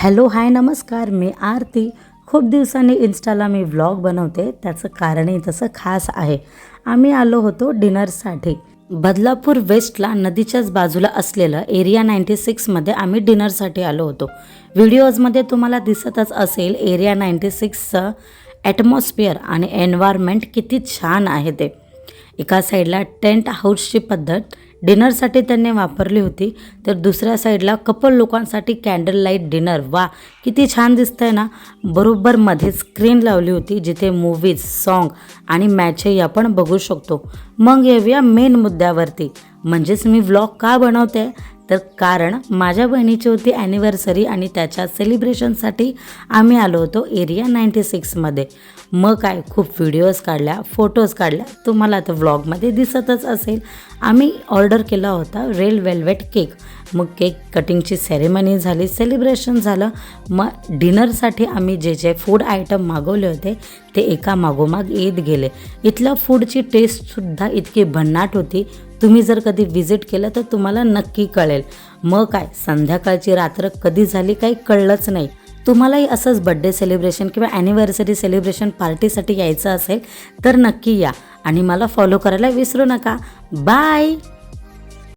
Hello hi नमस्कार, मी आरती। खूप दिवसांनी इन्स्टाला मी व्लॉग बनवते, त्याचं कारणही तसं खास आहे। आम्ही आलो होतो डिनरसाठी। बदलापूर वेस्टला नदीच्याच बाजूला असलेलं एरिया 96 मध्ये आम्ही डिनरसाठी आलो होतो। व्हिडिओजमध्ये तुम्हाला दिसतच असेल एरिया 96चं ॲटमॉस्फिअर आणि एन्व्हायरमेंट किती छान आहे ते। एका साईडला टेंट हाऊसची पद्धत डिनरसाठी त्यांनी वापरली होती, तर दुसऱ्या साईडला कपल लोकांसाठी कॅन्डल लाईट डिनर। वा किती छान दिसतंय ना। बरोबर मध्ये स्क्रीन लावली होती जिथे मूवीज, सॉन्ग आणि मॅचही आपण बघू शकतो। मग येऊया मेन मुद्द्यावरती, म्हणजेच मी व्लॉग का बनवते, तर कारण माझ्या बहिणीची होती ॲनिव्हर्सरी आणि त्याच्या सेलिब्रेशनसाठी आम्ही आलो होतो एरिया 96 मध्ये। मग काय खूप व्हिडिओज काढल्या, फोटोज काढल्या, तुम्हाला तर व्लॉगमध्ये दिसतच असेल। आम्ही ऑर्डर केला होता रेड वेल्वेट केक। मग केक कटिंगची सेरेमनी झाली, सेलिब्रेशन झालं। मग डिनरसाठी आम्ही जे जे फूड आयटम मागवले होते ते एका मागोमाग येत गेले। इथल्या फूडची टेस्टसुद्धा इतकी भन्नाट होती, तुम्ही जर कधी व्हिजिट केलं तर तुम्हाला नक्की कळेल। मग काय संध्याकाळची रात्र कधी झाली काही कळलंच नाही। तुम्हालाही असंच बड्डे सेलिब्रेशन किंवा ॲनिव्हर्सरी सेलिब्रेशन पार्टीसाठी यायचं असेल तर नक्की या आणि मला फॉलो करायला विसरू नका। बाय।